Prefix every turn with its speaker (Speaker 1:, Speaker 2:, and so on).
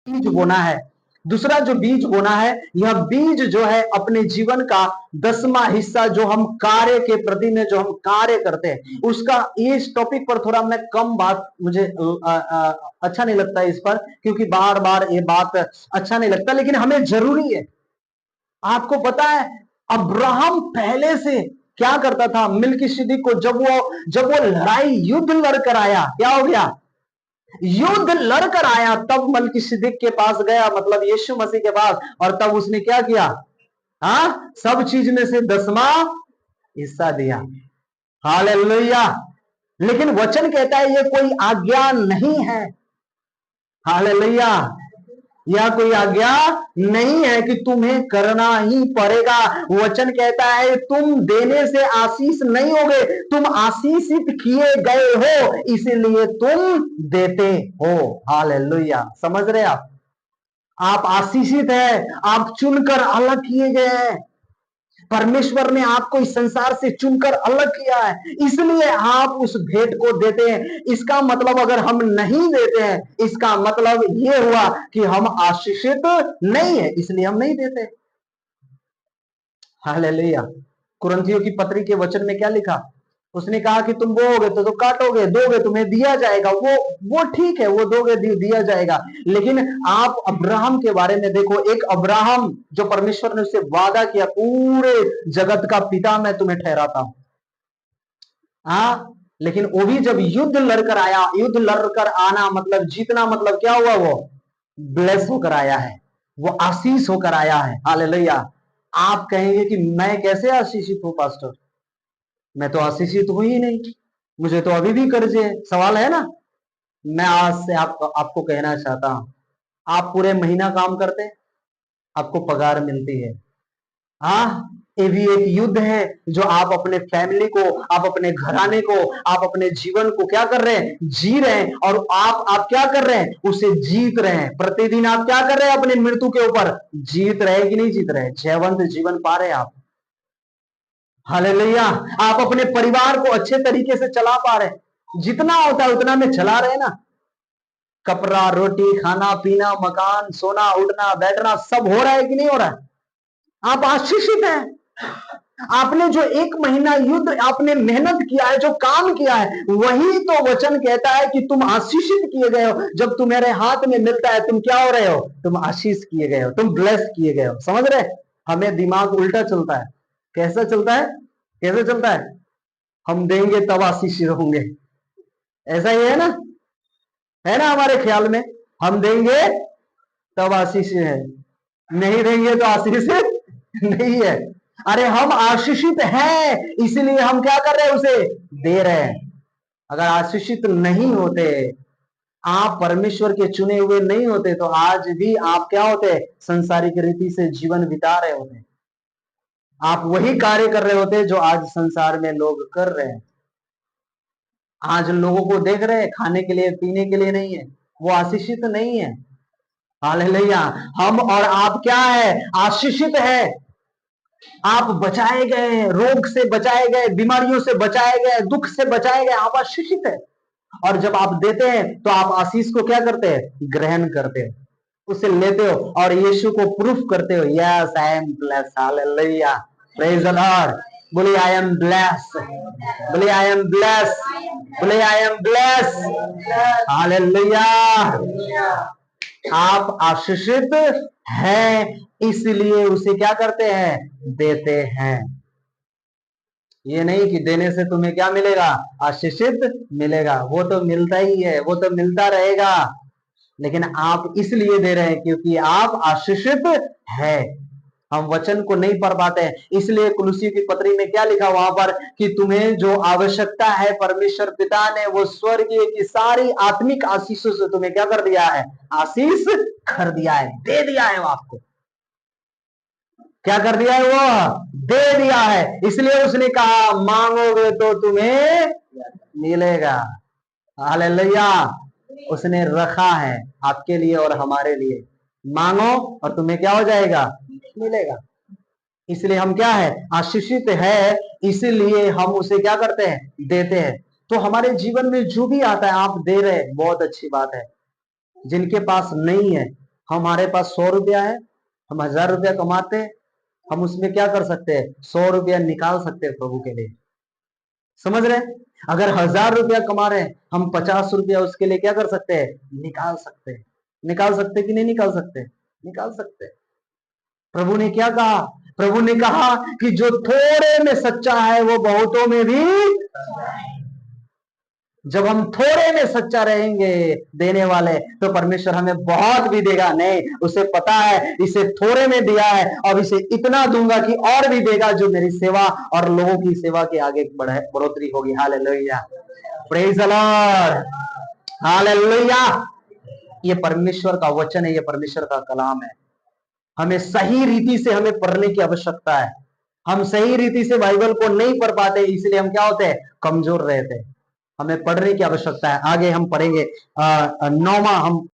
Speaker 1: बीज बोना है। दूसरा जो बीज बोना है, यह बीज जो है अपने जीवन का 10वां हिस्सा जो हम कार्य के प्रति में जो हम कार्य करते हैं उसका, इस टॉपिक पर थोड़ा मैं कम बात, मुझे अच्छा नहीं लगता है इस पर, क्योंकि बार बार ये बात अच्छा नहीं लगता, लेकिन हमें जरूरी है। आपको पता है अब्राहम पहले से क्या करता था? मिल्कीसिदक को जब वो लड़ाई युद्ध लड़कर आया, क्या हो गया? युद्ध लड़कर आया, तब मलिकिसिदक के पास गया, मतलब यीशु मसीह के पास, और तब उसने क्या किया? हाँ, सब चीज में से 10वां हिस्सा दिया। हालेलुया। लेकिन वचन कहता है ये कोई आज्ञा नहीं है। हालेलुया। यह कोई आज्ञा नहीं है कि तुम्हें करना ही पड़ेगा। वचन कहता है तुम देने से आशीष नहीं होगे, तुम आशीषित किए गए हो, इसीलिए तुम देते हो। हालेलुया। समझ रहे आप आशीषित है, आप चुनकर अलग किए गए हैं। परमेश्वर ने आपको इस संसार से चुनकर अलग किया है, इसलिए आप उस भेंट को देते हैं। इसका मतलब अगर हम नहीं देते हैं, इसका मतलब ये हुआ कि हम आशीषित नहीं है, इसलिए हम नहीं देते। हालेलुया। कुरिन्थियों की पत्री के वचन में क्या लिखा? उसने कहा कि तुम बोओगे तो काटोगे, दोगे तुम्हें दिया जाएगा। वो ठीक है, वो दोगे दिया जाएगा। लेकिन आप अब्राहम के बारे में देखो, एक अब्राहम जो परमेश्वर ने उससे वादा किया, पूरे जगत का पिता मैं तुम्हें ठहराता हूं। हाँ, लेकिन वो भी जब युद्ध लड़कर आया, युद्ध लड़कर आना मतलब जीतना, मतलब क्या हुआ? वो ब्लेस होकर आया है, वो आशीष होकर आया है। हालेलुया। आप कहेंगे कि मैं कैसे आशीषित हूं पास्टर? मैं तो आशीषित हूं ही नहीं, मुझे तो अभी भी कर्जे है। सवाल है ना। मैं आज से आपको कहना चाहता हूं, आप पूरे महीना काम करते हैं, आपको पगार मिलती है। हाँ, ये भी एक युद्ध है जो आप अपने फैमिली को, आप अपने घराने को, आप अपने जीवन को क्या कर रहे हैं? जी रहे हैं। और आप क्या कर रहे हैं? उसे जीत रहे हैं। प्रतिदिन आप क्या कर रहे हैं? अपने मृत्यु के ऊपर जीत रहे हैं कि नहीं जीत रहे हैं? जयवंत जीवन पा रहे हैं आप। हालेलुया। आप अपने परिवार को अच्छे तरीके से चला पा रहे हैं, जितना होता है उतना में चला रहे हैं ना। कपड़ा, रोटी, खाना पीना, मकान, सोना, उठना, बैठना सब हो रहा है कि नहीं हो रहा है? आप आशीषित हैं। आपने जो 1 महीना युद्ध, आपने मेहनत किया है, जो काम किया है, वही तो वचन कहता है कि तुम आशीषित किए गए हो। जब तुम्हारे हाथ में मिलता है, तुम क्या हो रहे हो? तुम आशीष किए गए हो, तुम ब्लेस किए गए हो। समझ रहे? हमें दिमाग उल्टा चलता है। कैसा चलता है? कैसे चलता है? हम देंगे तब आशीषित होंगे, ऐसा ही है ना हमारे ख्याल में। हम देंगे तब आशीष है, नहीं देंगे तो आशीष नहीं है। अरे हम आशीषित हैं, इसलिए हम क्या कर रहे हैं? उसे दे रहे हैं। अगर आशीषित नहीं होते, आप परमेश्वर के चुने हुए नहीं होते, तो आज भी आप क्या होते? संसारिक रीति से जीवन बिता रहे होते। आप वही कार्य कर रहे होते जो आज संसार में लोग कर रहे हैं। आज लोगों को देख रहे हैं, खाने के लिए पीने के लिए नहीं है, वो आशीषित नहीं है। हालेलुया। हम और आप क्या है? आशीषित है। आप बचाए गए हैं, रोग से बचाए गए, बीमारियों से बचाए गए, दुख से बचाए गए, आप आशीषित है। और जब आप देते हैं तो आप आशीष को क्या करते हैं? ग्रहण करते हो, उसे लेते हो और यीशु को प्रूफ करते हो, yes I am blessed. Hallelujah. Praise the Lord. बोलिए आई एम ब्लेस्ड, बोलिए आई एम ब्लेस्ड, बोलिए आई एम ब्लेस्ड। हालेलुया। आप आशीषित हैं, इसलिए उसे क्या करते हैं? देते हैं। ये नहीं कि देने से तुम्हें क्या मिलेगा? आशीषित मिलेगा। वो तो मिलता ही है, वो तो मिलता रहेगा, लेकिन आप इसलिए दे रहे हैं क्योंकि आप आशीषित है। हम वचन को नहीं पढ़ पाते हैं, इसलिए कुलुसी की पत्री में क्या लिखा वहां पर कि तुम्हें जो आवश्यकता है, परमेश्वर पिता ने वो स्वर्गीय की सारी आत्मिक आशीषों से तुम्हें क्या कर दिया है? आशीष कर दिया है, दे दिया है। वो आपको क्या कर दिया है? वो दे दिया है। इसलिए उसने कहा मांगोगे तो तुम्हें मिलेगा। हालेलुया। उसने रखा है आपके लिए और हमारे लिए। मांगो और तुम्हें क्या हो जाएगा? मिलेगा। इसलिए हम क्या है? आशीषित है, इसलिए हम उसे क्या करते हैं? देते हैं। तो हमारे जीवन में जो भी आता है आप दे रहे हैं, बहुत अच्छी बात है। जिनके पास नहीं है, हमारे पास 100 रुपया है, हम 1000 रुपया कमाते हैं, हम उसमें क्या कर सकते हैं? 100 रुपया निकाल सकते हैं प्रभु के लिए। समझ रहे हैं? अगर 1000 रुपया कमा रहे हैं, हम 50 रुपया उसके लिए क्या कर सकते हैं? निकाल सकते हैं। निकाल सकते कि नहीं निकाल सकते? निकाल सकते हैं। प्रभु ने क्या कहा? प्रभु ने कहा कि जो थोड़े में सच्चा है वो बहुतों में भी, जब हम थोड़े में सच्चा रहेंगे देने वाले, तो परमेश्वर हमें बहुत भी देगा। नहीं, उसे पता है इसे थोड़े में दिया है, अब इसे इतना दूंगा कि और भी देगा, जो मेरी सेवा और लोगों की सेवा के आगे बढ़ोतरी होगी। Hallelujah, praise the Lord, hallelujah. ये परमेश्वर का वचन है, ये परमेश्वर का कलाम है। हमें सही रीति से हमें पढ़ने की आवश्यकता है। हम सही रीति से बाइबल को नहीं पढ़ पाते, इसलिए हम क्या होते हैं? कमजोर रहते हैं। हमें पढ़ने की आवश्यकता है। आगे हम पढ़ेंगे 9वां हम